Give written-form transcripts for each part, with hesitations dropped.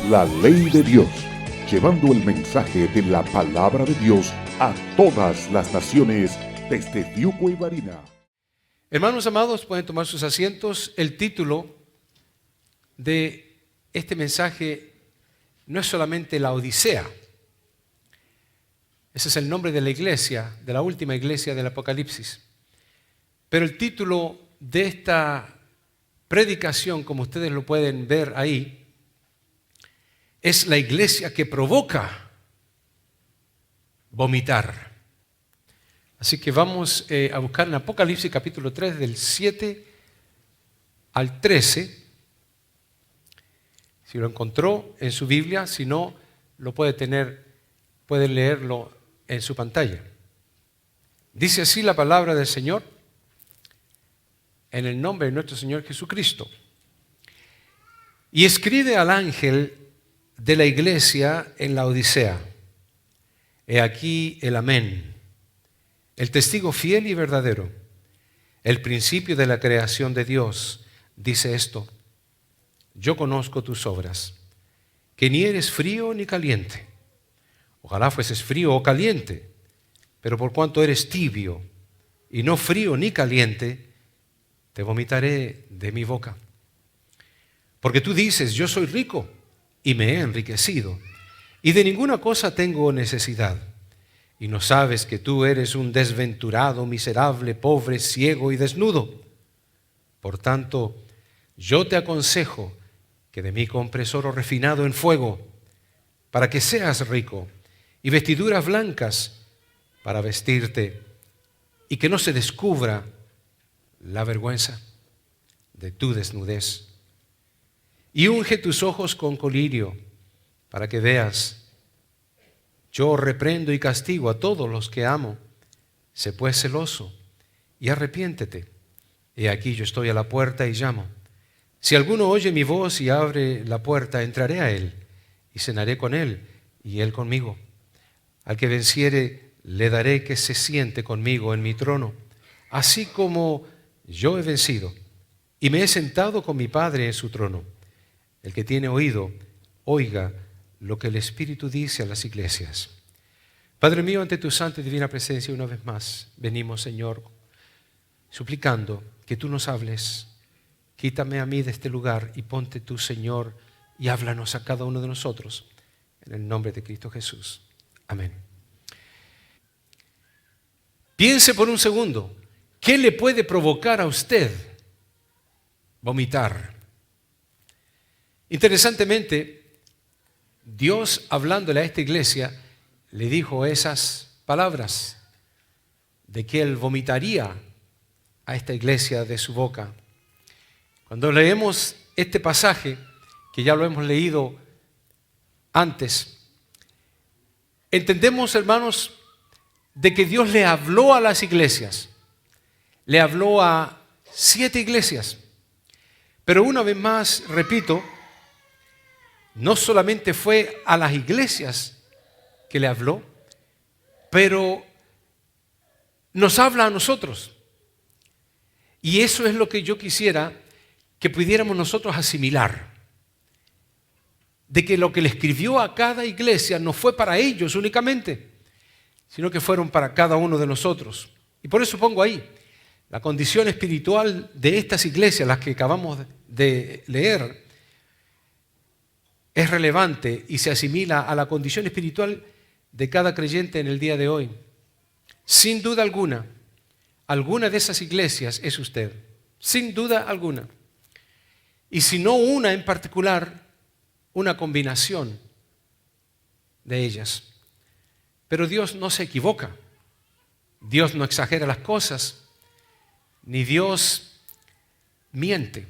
la ley de Dios, llevando el mensaje de la palabra de Dios a todas las naciones desde Fiuco y Barina. Hermanos amados, pueden tomar sus asientos. El título de este mensaje no es solamente la Odisea. Ese es el nombre de la iglesia, de la última iglesia del Apocalipsis. Pero el título de esta predicación, como ustedes lo pueden ver ahí, es la iglesia que provoca vomitar. Así que vamos a buscar en Apocalipsis capítulo 3 del 7 al 13. Si lo encontró en su Biblia, si no, lo puede leerlo en su pantalla. Dice así la palabra del Señor, en el nombre de nuestro Señor Jesucristo. Y escribe al ángel de la iglesia en la Odisea: he aquí el Amén, el testigo fiel y verdadero, el principio de la creación de Dios, dice esto: yo conozco tus obras, que ni eres frío ni caliente. Ojalá fueses frío o caliente, pero por cuanto eres tibio y no frío ni caliente, te vomitaré de mi boca. Porque tú dices: yo soy rico y me he enriquecido, y de ninguna cosa tengo necesidad. Y no sabes que tú eres un desventurado, miserable, pobre, ciego y desnudo. Por tanto, yo te aconsejo que de mí compres oro refinado en fuego, para que seas rico, y vestiduras blancas para vestirte, y que no se descubra la vergüenza de tu desnudez. Y unge tus ojos con colirio, para que veas. Yo reprendo y castigo a todos los que amo. Sé pues celoso y arrepiéntete. He aquí yo estoy a la puerta y llamo. Si alguno oye mi voz y abre la puerta, entraré a él y cenaré con él y él conmigo. Al que venciere, le daré que se siente conmigo en mi trono, así como yo he vencido y me he sentado con mi Padre en su trono. El que tiene oído, oiga lo que el Espíritu dice a las iglesias. Padre mío, ante tu santa y divina presencia una vez más venimos, Señor, suplicando que tú nos hables. Quítame a mí de este lugar y ponte tú, Señor, y háblanos a cada uno de nosotros. En el nombre de Cristo Jesús. Amén. Piense por un segundo, ¿qué le puede provocar a usted vomitar? Interesantemente, Dios, hablándole a esta iglesia, le dijo esas palabras de que Él vomitaría a esta iglesia de su boca. Cuando leemos este pasaje, que ya lo hemos leído antes, entendemos, hermanos, de que Dios le habló a las iglesias. Le habló a 7 iglesias. Pero una vez más, repito, no solamente fue a las iglesias que le habló, pero nos habla a nosotros. Y eso es lo que yo quisiera que pudiéramos nosotros asimilar. De que lo que le escribió a cada iglesia no fue para ellos únicamente, sino que fueron para cada uno de nosotros. Y por eso pongo ahí, la condición espiritual de estas iglesias, las que acabamos de leer, es relevante y se asimila a la condición espiritual de cada creyente en el día de hoy. Sin duda alguna, alguna de esas iglesias es usted, sin duda alguna. Y si no una en particular, una combinación de ellas. Pero Dios no se equivoca, Dios no exagera las cosas, ni Dios miente.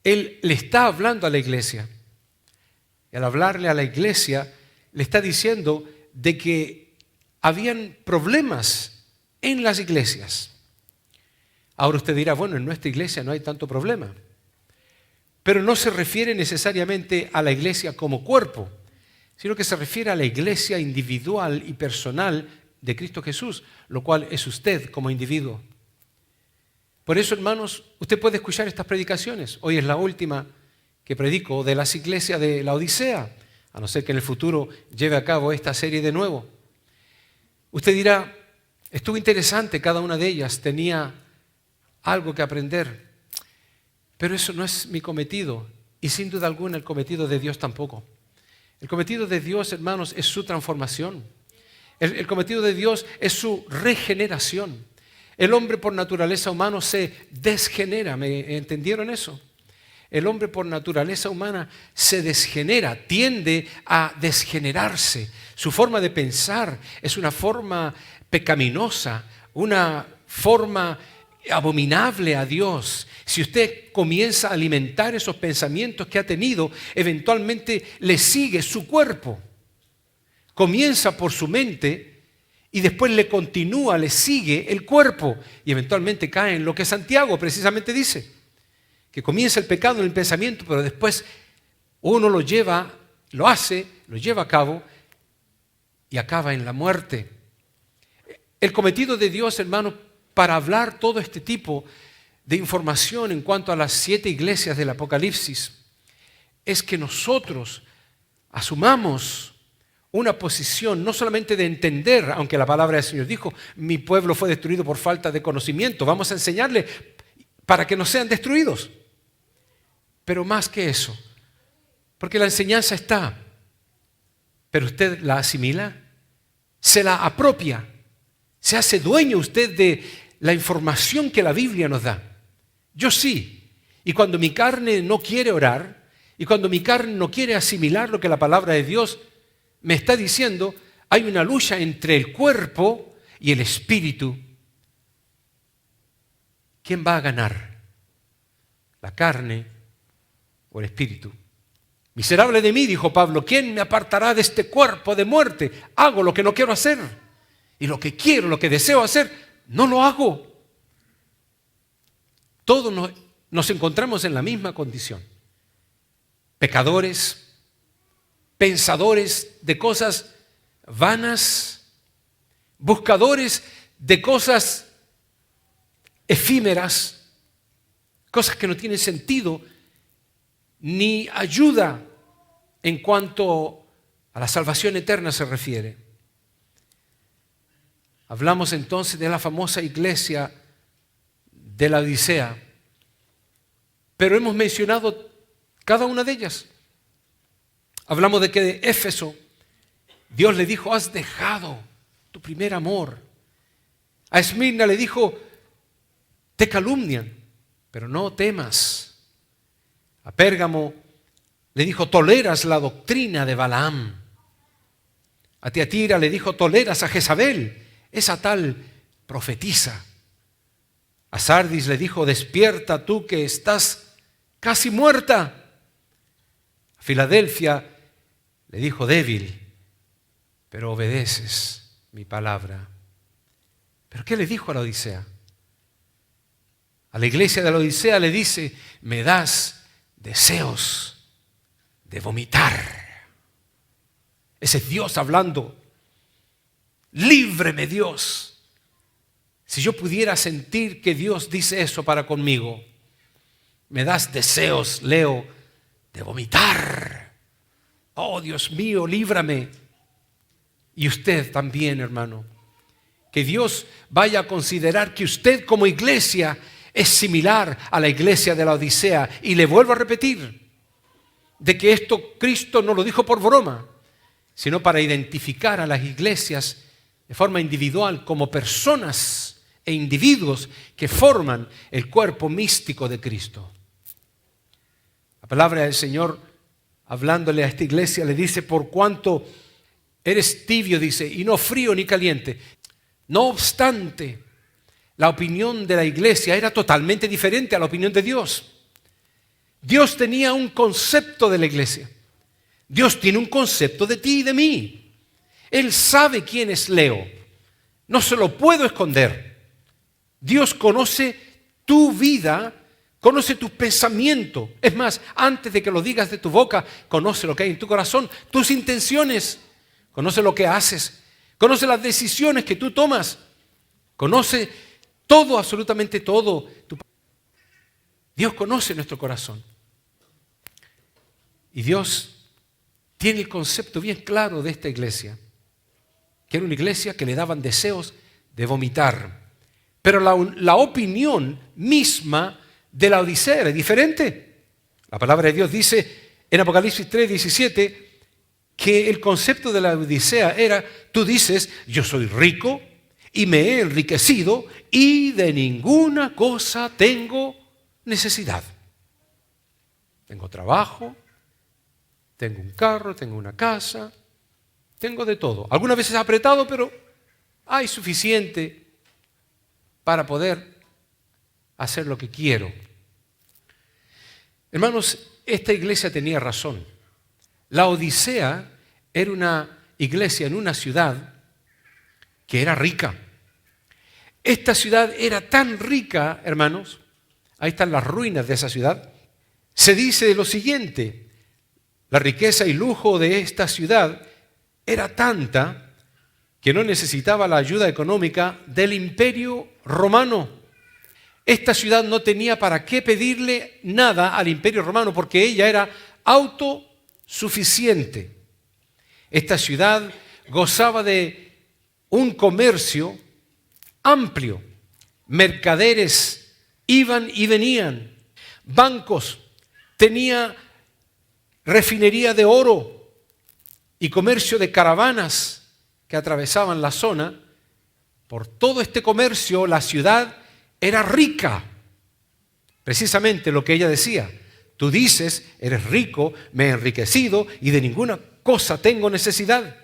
Él le está hablando a la iglesia. Y al hablarle a la iglesia, le está diciendo de que habían problemas en las iglesias. Ahora usted dirá, bueno, en nuestra iglesia no hay tanto problema. Pero no se refiere necesariamente a la iglesia como cuerpo, sino que se refiere a la iglesia individual y personal de Cristo Jesús, lo cual es usted como individuo. Por eso, hermanos, usted puede escuchar estas predicaciones. Hoy es la última que predico de las iglesias de la Odisea, a no ser que en el futuro lleve a cabo esta serie de nuevo. Usted dirá, estuvo interesante, cada una de ellas tenía algo que aprender, pero eso no es mi cometido, y sin duda alguna el cometido de Dios tampoco. El cometido de Dios, hermanos, es su transformación. El cometido de Dios es su regeneración. El hombre por naturaleza humano se desgenera, ¿me entendieron eso? El hombre por naturaleza humana se desgenera, tiende a desgenerarse. Su forma de pensar es una forma pecaminosa, una forma abominable a Dios. Si usted comienza a alimentar esos pensamientos que ha tenido, eventualmente le sigue su cuerpo. Comienza por su mente y después le continúa, le sigue el cuerpo y eventualmente cae en lo que Santiago precisamente dice. Que comienza el pecado en el pensamiento, pero después uno lo lleva, lo hace, lo lleva a cabo y acaba en la muerte. El cometido de Dios, hermano, para hablar todo este tipo de información en cuanto a las 7 iglesias del Apocalipsis, es que nosotros asumamos una posición no solamente de entender, aunque la palabra del Señor dijo, mi pueblo fue destruido por falta de conocimiento, vamos a enseñarle para que no sean destruidos. Pero más que eso, porque la enseñanza está, pero usted la asimila, se la apropia, se hace dueño usted de la información que la Biblia nos da. Yo sí, y cuando mi carne no quiere orar, y cuando mi carne no quiere asimilar lo que la palabra de Dios me está diciendo, hay una lucha entre el cuerpo y el espíritu. ¿Quién va a ganar? ¿La carne o el espíritu? Miserable de mí, dijo Pablo, ¿quién me apartará de este cuerpo de muerte? Hago lo que no quiero hacer. Y lo que quiero, lo que deseo hacer, no lo hago. Todos nos encontramos en la misma condición. Pecadores, pensadores de cosas vanas, buscadores de cosas efímeras, cosas que no tienen sentido ni ayuda en cuanto a la salvación eterna se refiere. Hablamos entonces de la famosa iglesia de la Odisea, pero hemos mencionado cada una de ellas. Hablamos de que de Éfeso Dios le dijo, has dejado tu primer amor. A Esmirna le dijo, te calumnian, pero no temas. A Pérgamo le dijo, toleras la doctrina de Balaam. A Tiatira le dijo, toleras a Jezabel, esa tal profetiza. A Sardis le dijo, despierta tú que estás casi muerta. A Filadelfia le dijo, débil, pero obedeces mi palabra. ¿Pero qué le dijo a la Odisea? A la iglesia de la Odisea le dice, me das deseos de vomitar. Ese es Dios hablando. Líbreme, Dios. Si yo pudiera sentir que Dios dice eso para conmigo, me das deseos, Leo, de vomitar. Oh, Dios mío, líbrame. Y usted también, hermano. Que Dios vaya a considerar que usted como iglesia es similar a la iglesia de la Odisea. Y le vuelvo a repetir, de que esto Cristo no lo dijo por broma, sino para identificar a las iglesias de forma individual como personas e individuos que forman el cuerpo místico de Cristo. La palabra del Señor, hablándole a esta iglesia, le dice, por cuanto eres tibio, dice, y no frío ni caliente. No obstante, la opinión de la iglesia era totalmente diferente a la opinión de Dios. Dios tenía un concepto de la iglesia. Dios tiene un concepto de ti y de mí. Él sabe quién es Leo. No se lo puedo esconder. Dios conoce tu vida, conoce tus pensamientos. Es más, antes de que lo digas de tu boca, conoce lo que hay en tu corazón, tus intenciones. Conoce lo que haces. Conoce las decisiones que tú tomas. Conoce todo, absolutamente todo. Dios conoce nuestro corazón. Y Dios tiene el concepto bien claro de esta iglesia, que era una iglesia que le daban deseos de vomitar. Pero la opinión misma de la Odisea era diferente. La palabra de Dios dice en Apocalipsis 3:17 que el concepto de la Odisea era, tú dices, yo soy rico y me he enriquecido y de ninguna cosa tengo necesidad. Tengo trabajo, tengo un carro, tengo una casa, tengo de todo. Algunas veces apretado, pero hay suficiente para poder hacer lo que quiero. Hermanos, esta iglesia tenía razón. La Odisea era una iglesia en una ciudad que era rica. Esta ciudad era tan rica, hermanos, ahí están las ruinas de esa ciudad. Se dice lo siguiente, la riqueza y lujo de esta ciudad era tanta que no necesitaba la ayuda económica del Imperio Romano. Esta ciudad no tenía para qué pedirle nada al Imperio Romano porque ella era autosuficiente. Esta ciudad gozaba de un comercio amplio. Mercaderes iban y venían. Bancos, tenía refinería de oro y comercio de caravanas que atravesaban la zona. Por todo este comercio, la ciudad era rica. Precisamente lo que ella decía. Tú dices, eres rico, me he enriquecido y de ninguna cosa tengo necesidad.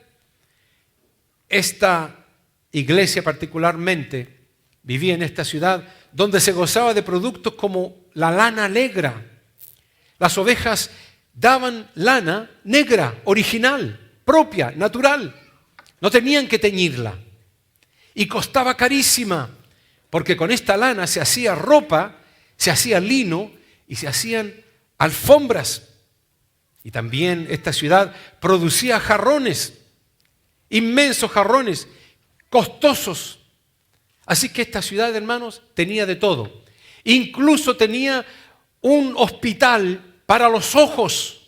Esta iglesia particularmente vivía en esta ciudad donde se gozaba de productos como la lana negra. Las ovejas daban lana negra, original, propia, natural. No tenían que teñirla. Y costaba carísima, porque con esta lana se hacía ropa, se hacía lino y se hacían alfombras. Y también esta ciudad producía jarrones, inmensos jarrones, costosos. Así que esta ciudad, hermanos, tenía de todo. Incluso tenía un hospital para los ojos.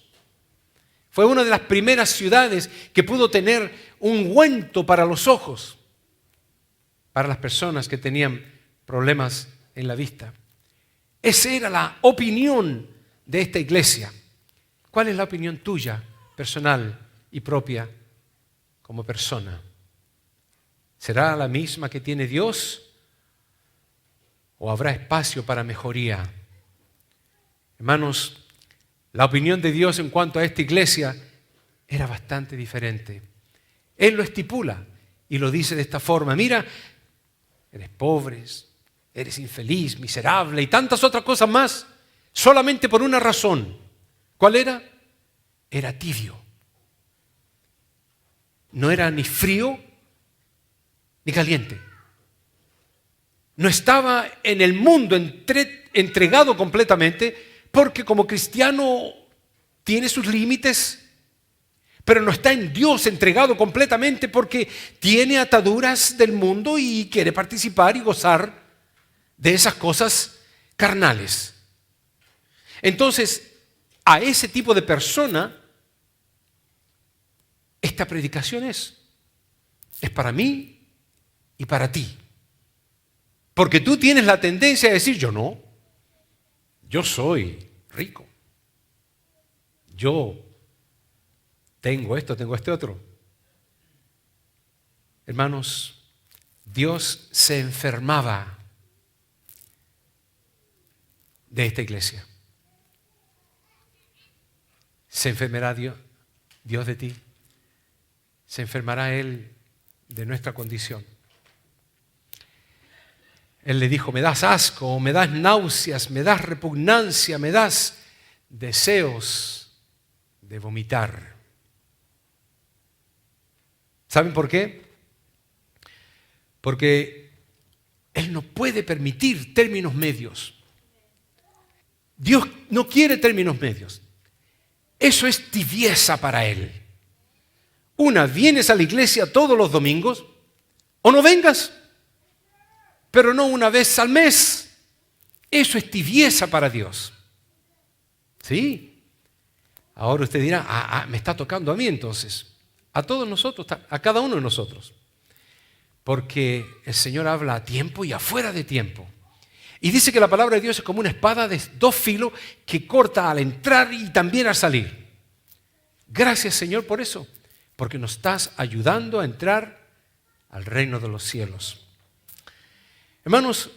Fue una de las primeras ciudades que pudo tener un ungüento para los ojos, para las personas que tenían problemas en la vista. Esa era la opinión de esta iglesia. ¿Cuál es la opinión tuya, personal y propia, como persona? ¿Será la misma que tiene Dios o habrá espacio para mejoría? Hermanos, la opinión de Dios en cuanto a esta iglesia era bastante diferente. Él lo estipula y lo dice de esta forma. Mira, eres pobre, eres infeliz, miserable y tantas otras cosas más, solamente por una razón. ¿Cuál era? Era tibio. No era ni frío ni caliente. No estaba en el mundo entregado completamente, porque como cristiano tiene sus límites, pero no está en Dios entregado completamente porque tiene ataduras del mundo y quiere participar y gozar de esas cosas carnales. Entonces, a ese tipo de persona, esta predicación es para mí y para ti. Porque tú tienes la tendencia a decir, yo no, yo soy rico, yo tengo esto, tengo este otro. Hermanos, Dios se enfermaba de esta iglesia. ¿Se enfermará Dios de ti? ¿Se enfermará Él de nuestra condición? Él le dijo, me das asco, me das náuseas, me das repugnancia, me das deseos de vomitar. ¿Saben por qué? Porque Él no puede permitir términos medios. Dios no quiere términos medios. Eso es tibieza para Él. Una, vienes a la iglesia todos los domingos o no vengas, pero no una vez al mes. Eso es tibieza para Dios. ¿Sí? Ahora usted dirá, me está tocando a mí entonces. A todos nosotros, a cada uno de nosotros. Porque el Señor habla a tiempo y afuera de tiempo. Y dice que la palabra de Dios es como una espada de dos filos que corta al entrar y también al salir. Gracias, Señor, por eso. Porque nos estás ayudando a entrar al reino de los cielos. Hermanos,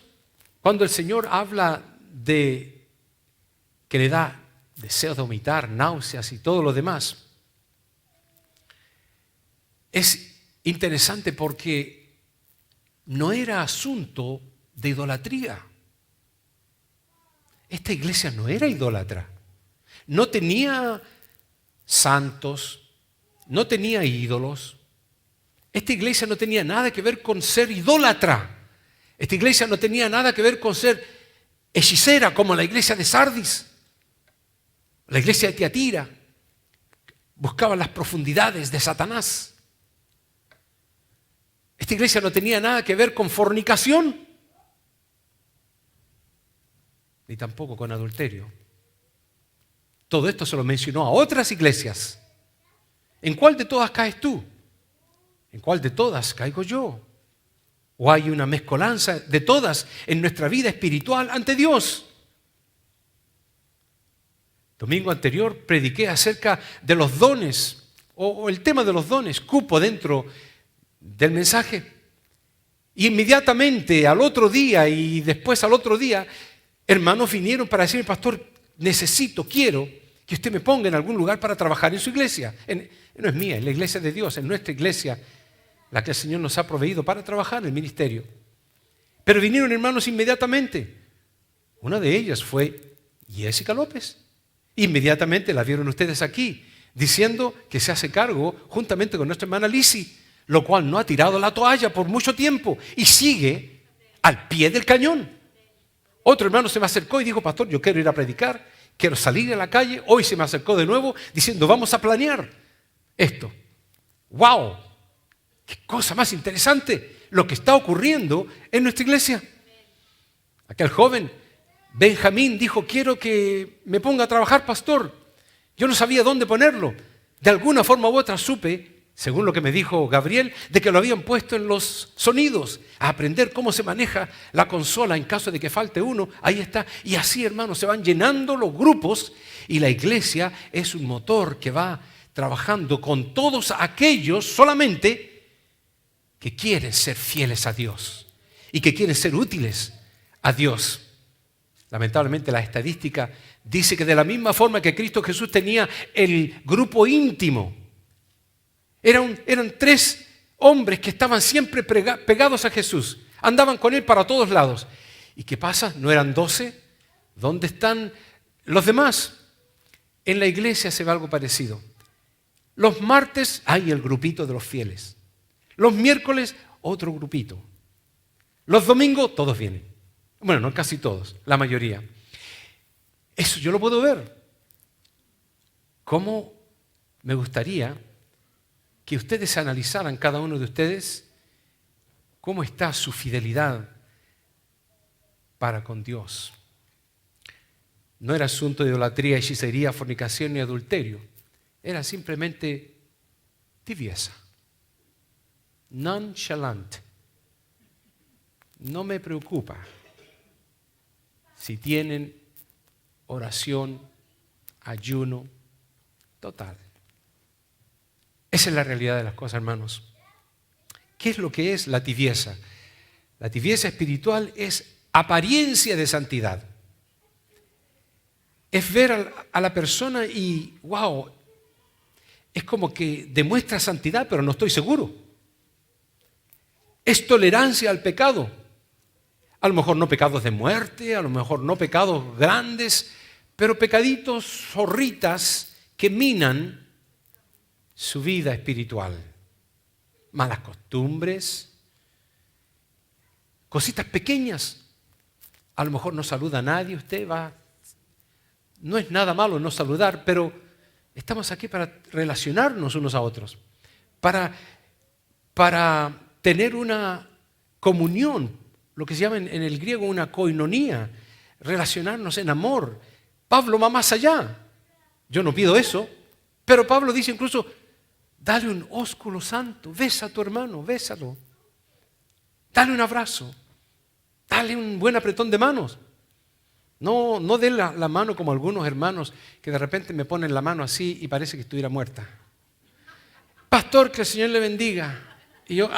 cuando el Señor habla de que le da deseos de vomitar, náuseas y todo lo demás, es interesante porque no era asunto de idolatría. Esta iglesia no era idólatra. No tenía santos, no tenía ídolos. Esta iglesia no tenía nada que ver con ser idólatra. Esta iglesia no tenía nada que ver con ser hechicera como la iglesia de Sardis. La iglesia de Tiatira buscaba las profundidades de Satanás. Esta iglesia no tenía nada que ver con fornicación, ni tampoco con adulterio. Todo esto se lo mencionó a otras iglesias. ¿En cuál de todas caes tú? ¿En cuál de todas caigo yo? ¿O hay una mezcolanza de todas en nuestra vida espiritual ante Dios? Domingo anterior prediqué acerca de los dones, o el tema de los dones, cupo dentro del mensaje. Y inmediatamente al otro día y después al otro día, hermanos vinieron para decirme, pastor, quiero que usted me ponga en algún lugar para trabajar en su iglesia. No es mía, es la iglesia de Dios, es nuestra iglesia, la que el Señor nos ha proveído para trabajar en el ministerio. Pero vinieron hermanos inmediatamente. Una de ellas fue Jessica López. Inmediatamente la vieron ustedes aquí, diciendo que se hace cargo juntamente con nuestra hermana Lisi, lo cual no ha tirado la toalla por mucho tiempo y sigue al pie del cañón. Otro hermano se me acercó y dijo, pastor, yo quiero ir a predicar, quiero salir a la calle. Hoy se me acercó de nuevo diciendo, vamos a planear esto. ¡Wow! ¡Qué cosa más interesante lo que está ocurriendo en nuestra iglesia! Aquel joven Benjamín dijo, quiero que me ponga a trabajar, pastor. Yo no sabía dónde ponerlo. De alguna forma u otra supe, según lo que me dijo Gabriel, de que lo habían puesto en los sonidos, a aprender cómo se maneja la consola en caso de que falte uno. Ahí está. Y así, hermanos, se van llenando los grupos y la iglesia es un motor que va trabajando con todos aquellos solamente que quieren ser fieles a Dios y que quieren ser útiles a Dios. Lamentablemente la estadística dice que de la misma forma que Cristo Jesús tenía el grupo íntimo, eran 3 hombres que estaban siempre pegados a Jesús, andaban con Él para todos lados. ¿Y qué pasa? ¿No eran 12? ¿Dónde están los demás? En la iglesia se ve algo parecido. Los martes hay el grupito de los fieles. Los miércoles otro grupito. Los domingos todos vienen. Bueno, no casi todos, la mayoría. Eso yo lo puedo ver. ¿Cómo me gustaría que ustedes analizaran, cada uno de ustedes, cómo está su fidelidad para con Dios? No era asunto de idolatría, hechicería, fornicación ni adulterio. Era simplemente tibieza. Nonchalant. No me preocupa si tienen oración, ayuno, total. Esa es la realidad de las cosas, hermanos. ¿Qué es lo que es la tibieza? La tibieza espiritual es apariencia de santidad. Es ver a la persona y, wow, es como que demuestra santidad, pero no estoy seguro. Es tolerancia al pecado. A lo mejor no pecados de muerte, a lo mejor no pecados grandes, pero pecaditos, zorritas que minan su vida espiritual. Malas costumbres, cositas pequeñas. A lo mejor no saluda a nadie, usted va. No es nada malo no saludar, pero estamos aquí para relacionarnos unos a otros, para tener una comunión, lo que se llama en el griego una koinonía, relacionarnos en amor. Pablo va más allá. Yo no pido eso, pero Pablo dice incluso, dale un ósculo santo, besa a tu hermano, bésalo. Dale un abrazo, dale un buen apretón de manos. No dé la mano como algunos hermanos que de repente me ponen la mano así y parece que estuviera muerta. Pastor, que el Señor le bendiga. Y yo,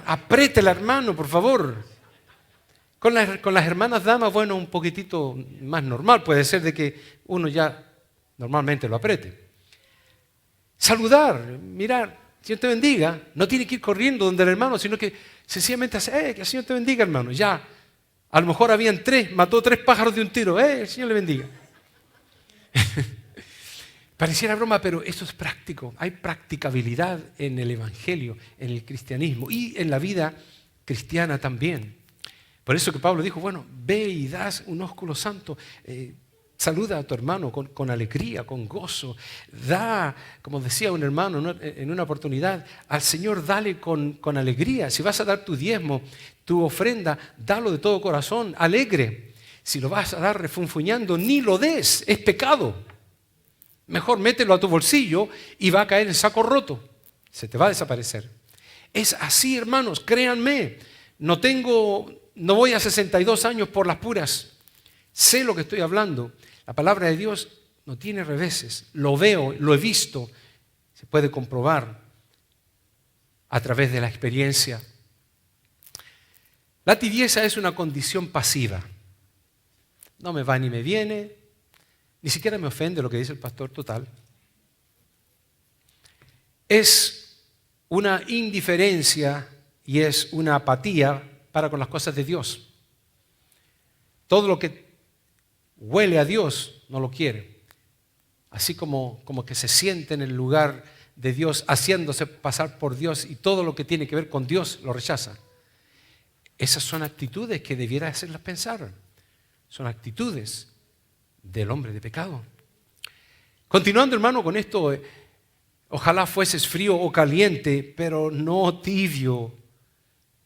apriétela, hermano, por favor. Con las hermanas damas, bueno, un poquitito más normal. Puede ser de que uno ya normalmente lo apriete. Saludar, mirar, Señor te bendiga. No tiene que ir corriendo donde el hermano, sino que sencillamente hace, que el Señor te bendiga, hermano. Ya, a lo mejor habían 3, mató 3 pájaros de un tiro. El Señor le bendiga. Pareciera broma, pero eso es práctico. Hay practicabilidad en el Evangelio, en el cristianismo y en la vida cristiana también. Por eso que Pablo dijo, bueno, ve y das un ósculo santo, saluda a tu hermano con alegría, con gozo. Da, como decía un hermano en una oportunidad, al Señor dale con alegría. Si vas a dar tu diezmo, tu ofrenda, dalo de todo corazón, alegre. Si lo vas a dar refunfuñando, ni lo des, es pecado. Mejor mételo a tu bolsillo y va a caer en saco roto. Se te va a desaparecer. Es así, hermanos, créanme. No voy a 62 años por las puras. Sé lo que estoy hablando. La palabra de Dios no tiene reveses. Lo veo, lo he visto. Se puede comprobar a través de la experiencia. La tibieza es una condición pasiva. No me va ni me viene. Ni siquiera me ofende lo que dice el pastor, total. Es una indiferencia y es una apatía para con las cosas de Dios. Todo lo que huele a Dios no lo quiere. Así como que se siente en el lugar de Dios, haciéndose pasar por Dios, y todo lo que tiene que ver con Dios lo rechaza. Esas son actitudes que debiera hacerlas pensar. Son actitudes del hombre de pecado. Continuando, hermano, con esto, ojalá fueses frío o caliente, pero no tibio.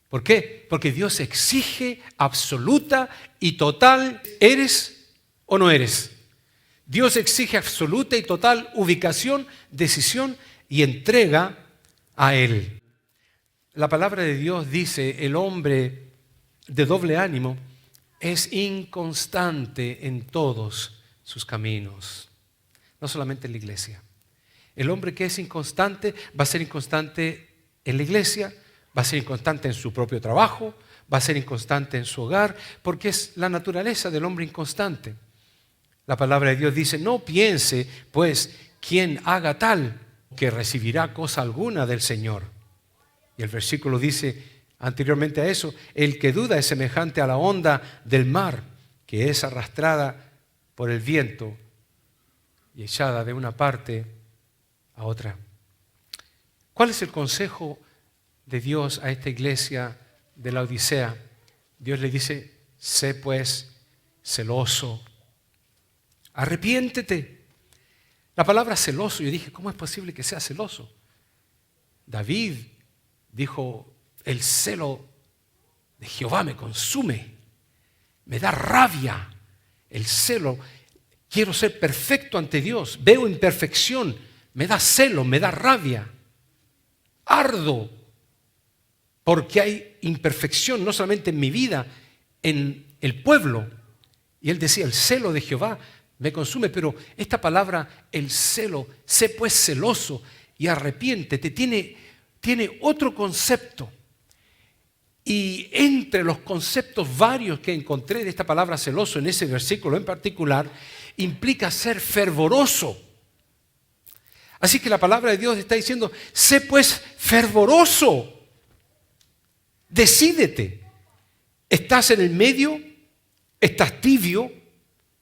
¿Por qué? Porque Dios exige absoluta y total, ¿eres o no eres? Dios exige absoluta y total ubicación, decisión y entrega a Él. La palabra de Dios dice, el hombre de doble ánimo es inconstante en todos sus caminos. No solamente en la iglesia. El hombre que es inconstante va a ser inconstante en la iglesia, va a ser inconstante en su propio trabajo, va a ser inconstante en su hogar, porque es la naturaleza del hombre inconstante. La palabra de Dios dice, no piense, pues, quien haga tal, que recibirá cosa alguna del Señor. Y el versículo dice, anteriormente a eso, el que duda es semejante a la onda del mar, que es arrastrada por el viento y echada de una parte a otra. ¿Cuál es el consejo de Dios a esta iglesia de la Odisea? Dios le dice, sé pues celoso, arrepiéntete. La palabra celoso, yo dije, ¿cómo es posible que sea celoso? David dijo, el celo de Jehová me consume, me da rabia. El celo, quiero ser perfecto ante Dios, veo imperfección, me da celo, me da rabia. Ardo, porque hay imperfección no solamente en mi vida, en el pueblo. Y él decía, el celo de Jehová me consume, pero esta palabra, el celo, sé pues celoso y arrepiéntete, tiene otro concepto. Y entre los conceptos varios que encontré de esta palabra celoso en ese versículo en particular, implica ser fervoroso. Así que la palabra de Dios está diciendo, sé pues fervoroso, decídete. ¿Estás en el medio? ¿Estás tibio?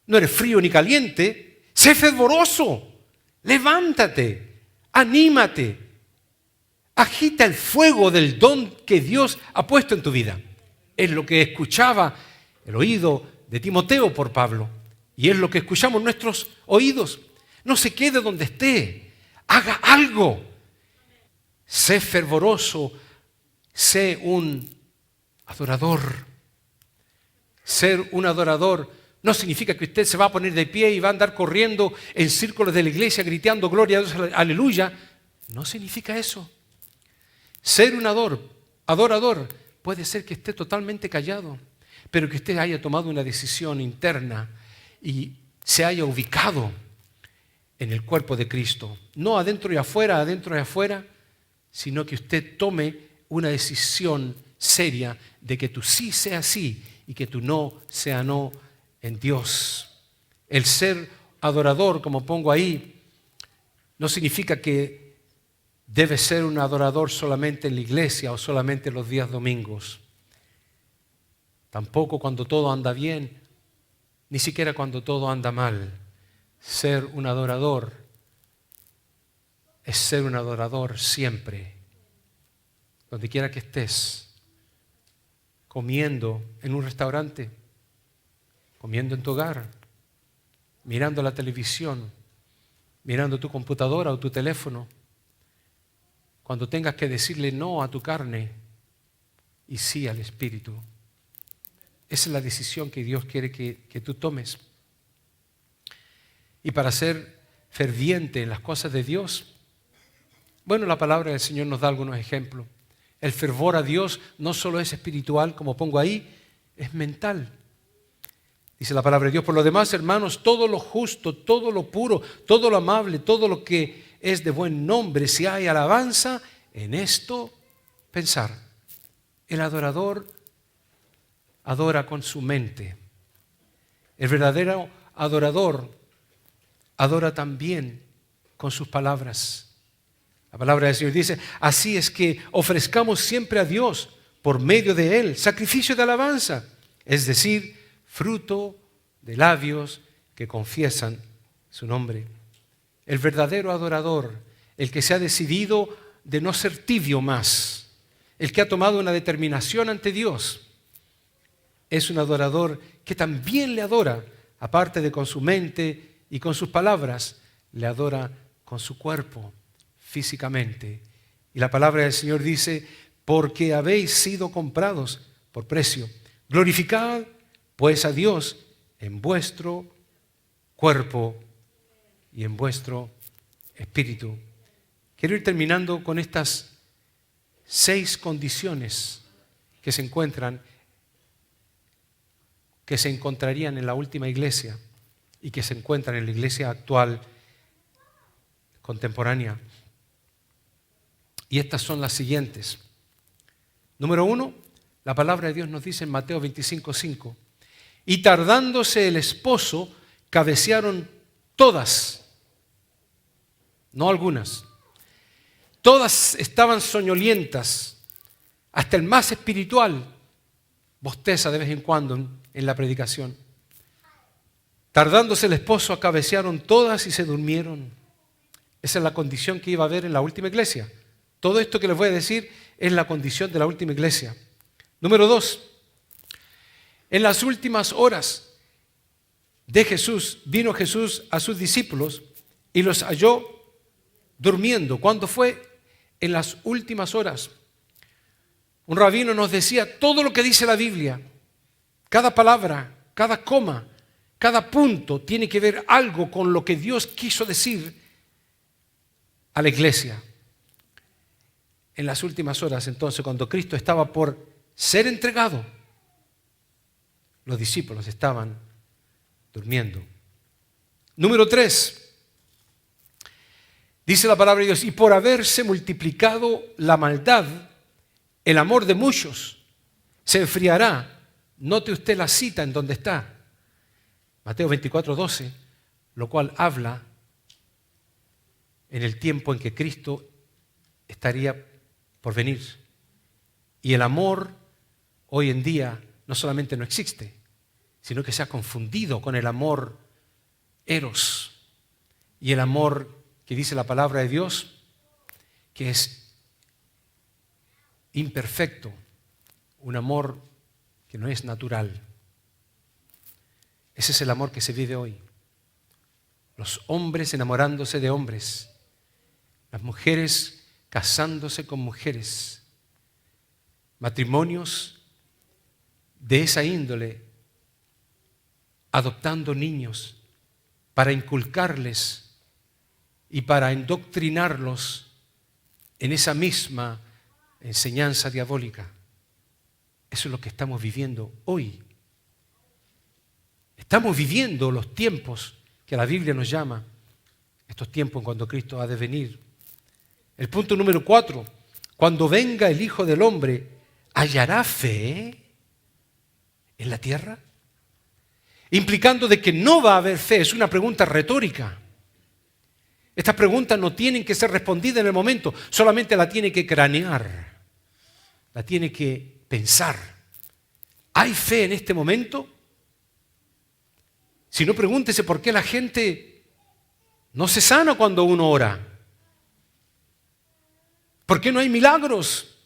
¿No eres frío ni caliente? Sé fervoroso, levántate, anímate. Agita el fuego del don que Dios ha puesto en tu vida. Es lo que escuchaba el oído de Timoteo por Pablo. Y es lo que escuchamos en nuestros oídos. No se quede donde esté. Haga algo. Sé fervoroso. Sé un adorador. Ser un adorador no significa que usted se va a poner de pie y va a andar corriendo en círculos de la iglesia gritando gloria a Dios, aleluya. No significa eso. Ser un adorador puede ser que esté totalmente callado, pero que usted haya tomado una decisión interna y se haya ubicado en el cuerpo de Cristo. No adentro y afuera, sino que usted tome una decisión seria de que tu sí sea sí y que tu no sea no en Dios. El ser adorador, como pongo ahí, no significa que debe ser un adorador solamente en la iglesia o solamente los días domingos. Tampoco cuando todo anda bien, ni siquiera cuando todo anda mal. Ser un adorador es ser un adorador siempre, donde quiera que estés, comiendo en un restaurante, comiendo en tu hogar, mirando la televisión, mirando tu computadora o tu teléfono, cuando tengas que decirle no a tu carne y sí al Espíritu. Esa es la decisión que Dios quiere que tú tomes. Y para ser ferviente en las cosas de Dios, bueno, la palabra del Señor nos da algunos ejemplos. El fervor a Dios no solo es espiritual, como pongo ahí, es mental. Dice la palabra de Dios, por lo demás, hermanos, todo lo justo, todo lo puro, todo lo amable, todo lo que es de buen nombre, si hay alabanza, en esto pensar. El adorador adora con su mente. El verdadero adorador adora también con sus palabras. La palabra del Señor dice, así es que ofrezcamos siempre a Dios, por medio de Él, sacrificio de alabanza, es decir, fruto de labios que confiesan su nombre. El verdadero adorador, el que se ha decidido de no ser tibio más, el que ha tomado una determinación ante Dios, es un adorador que también le adora, aparte de con su mente y con sus palabras, le adora con su cuerpo, físicamente. Y la palabra del Señor dice, porque habéis sido comprados por precio. Glorificad pues a Dios en vuestro cuerpo y en vuestro espíritu. Quiero ir terminando con estas 6 condiciones que se encontrarían en la última iglesia y que se encuentran en la iglesia actual contemporánea. Y estas son las siguientes. Número 1, la palabra de Dios nos dice en Mateo 25:5, y tardándose el esposo, cabecearon todas, no algunas, todas estaban soñolientas, hasta el más espiritual bosteza de vez en cuando en la predicación. Tardándose el esposo, cabecearon todas y se durmieron. Esa es la condición que iba a haber en la última iglesia. Todo esto que les voy a decir es la condición de la última iglesia. Número 2, en las últimas horas de Jesús, vino Jesús a sus discípulos y los halló durmiendo. ¿Cuándo fue? En las últimas horas. Un rabino nos decía todo lo que dice la Biblia, cada palabra, cada coma, cada punto tiene que ver algo con lo que Dios quiso decir a la iglesia. En las últimas horas, entonces, cuando Cristo estaba por ser entregado, los discípulos estaban durmiendo. Número 3, dice la palabra de Dios, y por haberse multiplicado la maldad, el amor de muchos se enfriará. Note usted la cita en donde está. Mateo 24:12, lo cual habla en el tiempo en que Cristo estaría por venir. Y el amor hoy en día no solamente no existe, sino que se ha confundido con el amor eros y el amor que dice la palabra de Dios, que es imperfecto, un amor que no es natural. Ese es el amor que se vive hoy. Los hombres enamorándose de hombres, las mujeres casándose con mujeres, matrimonios de esa índole adoptando niños para inculcarles y para endoctrinarlos en esa misma enseñanza diabólica. Eso es lo que estamos viviendo hoy. Estamos viviendo los tiempos que la Biblia nos llama, estos tiempos cuando Cristo ha de venir. El punto número 4, cuando venga el Hijo del Hombre, ¿hallará fe en la tierra? Implicando de que no va a haber fe. Es una pregunta retórica. Estas preguntas no tienen que ser respondidas en el momento, solamente la tiene que cranear, la tiene que pensar. ¿Hay fe en este momento? Si no, pregúntese por qué la gente no se sana cuando uno ora. ¿Por qué no hay milagros?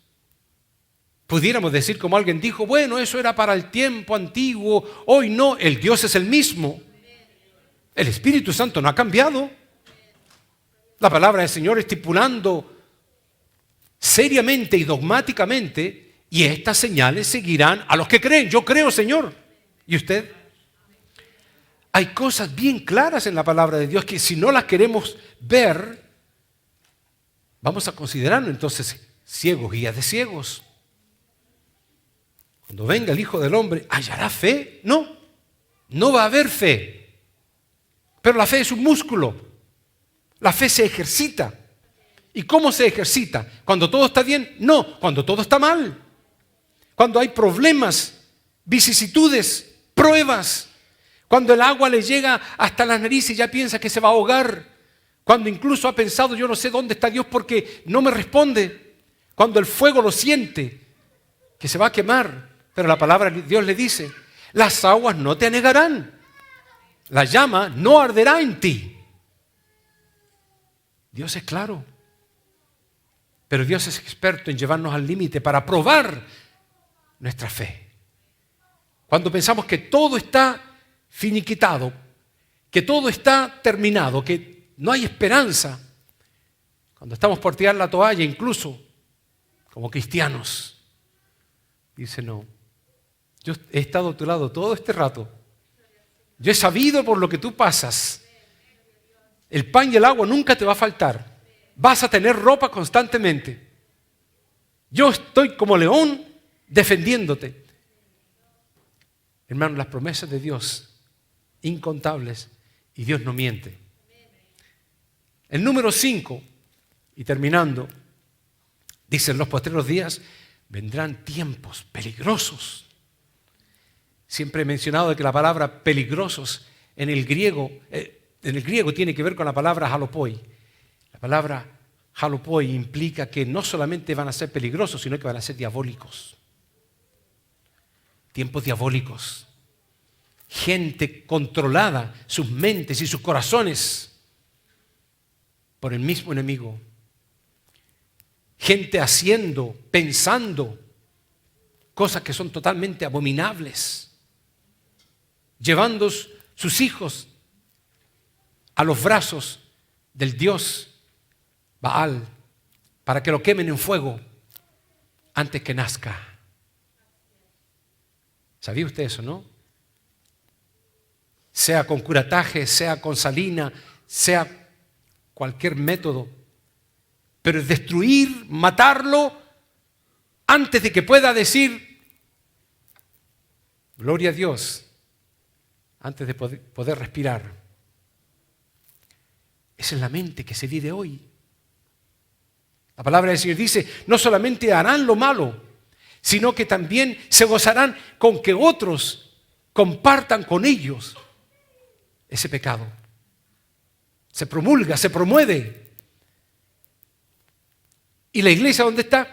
Pudiéramos decir, como alguien dijo, bueno, eso era para el tiempo antiguo, hoy no, el Dios es el mismo. El Espíritu Santo no ha cambiado. La palabra del Señor estipulando seriamente y dogmáticamente, y estas señales seguirán a los que creen. Yo creo, Señor. ¿Y usted? Hay cosas bien claras en la palabra de Dios que si no las queremos ver, vamos a considerarnos entonces ciegos, guías de ciegos. Cuando venga el Hijo del Hombre, ¿hallará fe? No, no va a haber fe. Pero la fe es un músculo. La fe se ejercita. ¿Y cómo se ejercita? ¿Cuando todo está bien? No, cuando todo está mal. Cuando hay problemas, vicisitudes, pruebas. Cuando el agua le llega hasta las narices y ya piensa que se va a ahogar. Cuando incluso ha pensado, yo no sé dónde está Dios porque no me responde. Cuando el fuego lo siente, que se va a quemar. Pero la palabra de Dios le dice, las aguas no te anegarán. La llama no arderá en ti. Dios es claro. Pero Dios es experto en llevarnos al límite para probar nuestra fe. Cuando pensamos que todo está finiquitado, que todo está terminado, que no hay esperanza, cuando estamos por tirar la toalla, incluso como cristianos, dice no, yo he estado a tu lado todo este rato, yo he sabido por lo que tú pasas, el pan y el agua nunca te va a faltar, vas a tener ropa constantemente, yo estoy como león defendiéndote. Hermanos, las promesas de Dios incontables y Dios no miente. El número 5, y terminando, dice en los postreros días vendrán tiempos peligrosos. Siempre he mencionado de que la palabra peligrosos en el griego tiene que ver con la palabra halopoi. La palabra halopoi implica que no solamente van a ser peligrosos, sino que van a ser diabólicos. Tiempos diabólicos. Gente controlada, sus mentes y sus corazones por el mismo enemigo. Gente haciendo, pensando cosas que son totalmente abominables. Llevando sus hijos a los brazos del dios Baal para que lo quemen en fuego antes que nazca. ¿Sabía usted eso, no? Sea con curataje, sea con salina, sea cualquier método, pero destruir, matarlo antes de que pueda decir gloria a Dios, antes de poder respirar. Esa es la mente que se vive hoy. La palabra del Señor dice, no solamente harán lo malo, sino que también se gozarán con que otros compartan con ellos ese pecado. Se promulga, se promueve. ¿Y la iglesia dónde está?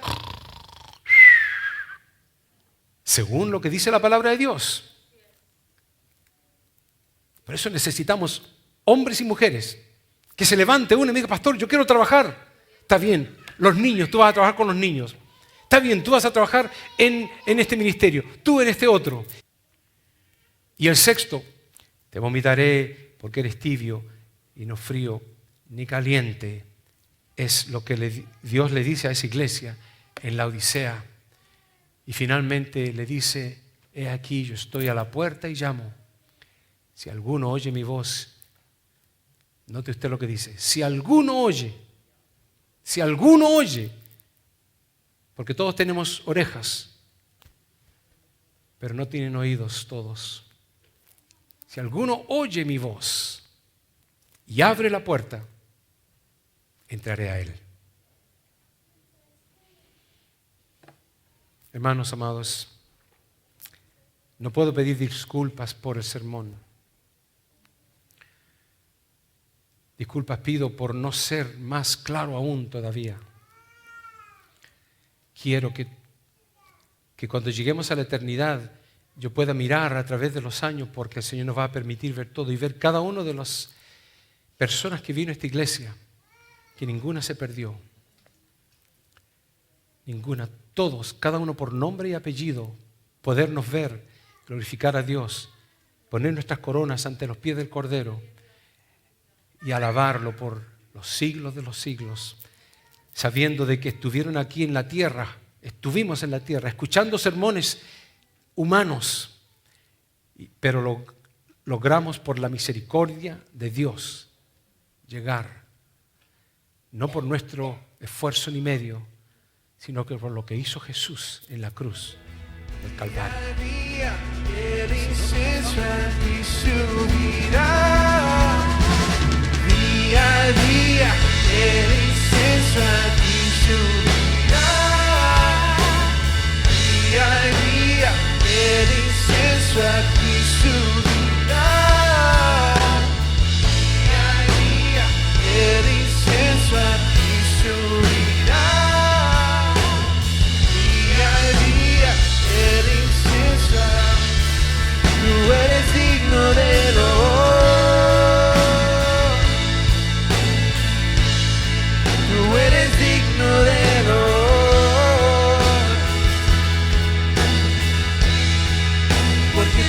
Según lo que dice la palabra de Dios. Por eso necesitamos hombres y mujeres que se levante uno y me diga, pastor, yo quiero trabajar. Está bien, los niños, tú vas a trabajar con los niños. Está bien, tú vas a trabajar en este ministerio, tú en este otro. Y el 6, te vomitaré porque eres tibio y no frío ni caliente. Es lo que Dios le dice a esa iglesia en la Odisea. Y finalmente le dice, he aquí, yo estoy a la puerta y llamo. Si alguno oye mi voz, note usted lo que dice, si alguno oye, porque todos tenemos orejas, pero no tienen oídos todos. Si alguno oye mi voz y abre la puerta, entraré a él. Hermanos amados, no puedo pedir disculpas por el sermón. Disculpas pido por no ser más claro aún todavía. Quiero que cuando lleguemos a la eternidad yo pueda mirar a través de los años, porque el Señor nos va a permitir ver todo y ver cada uno de las personas que vino a esta iglesia, que ninguna se perdió. Ninguna, todos, cada uno por nombre y apellido, podernos ver, glorificar a Dios, poner nuestras coronas ante los pies del Cordero y alabarlo por los siglos de los siglos, sabiendo de que estuvieron aquí en la tierra, estuvimos en la tierra, escuchando sermones humanos, pero logramos por la misericordia de Dios llegar, no por nuestro esfuerzo ni medio, sino que por lo que hizo Jesús en la cruz del Calvario. Día a día, el incenso aquí subirá. Día a día, el incenso aquí subirá. Día a día, el incenso aquí subirá. Día a día, el incenso. Tú eres digno de lo.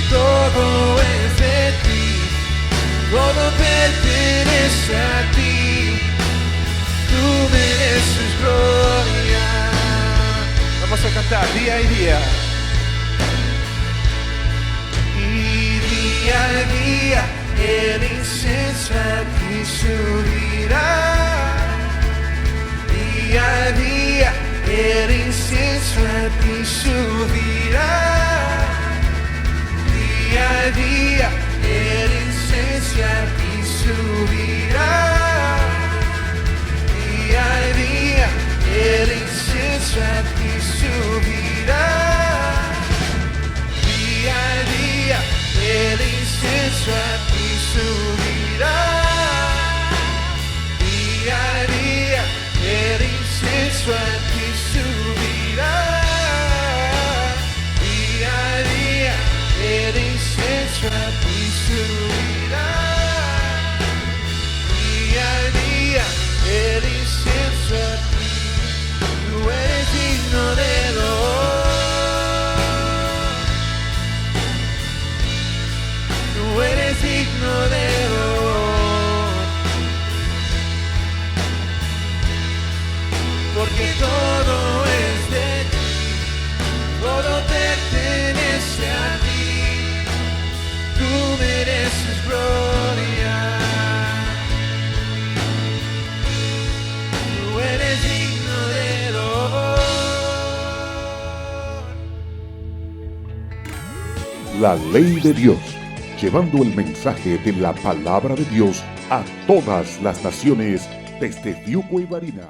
Todo es de ti, todo pertenece a ti, tú mereces gloria. Vamos a cantar día y día. Y día a día el incenso aquí subirá. Día a día el incenso aquí subirá. Día a día el incenso aquí subirá. Día a día el incenso aquí subirá. Día a día el incenso aquí subirá. Día a día el incenso aquí subirá. Día a día el incenso aquí subirá. Día a día el incenso aquí. Tú eres digno de tú eres digno de porque todo es de ti, todo pertenece a ti. Tú mereces gloria. Tú eres digno de honor. La ley de Dios, llevando el mensaje de la palabra de Dios a todas las naciones desde Fiuco y Varina.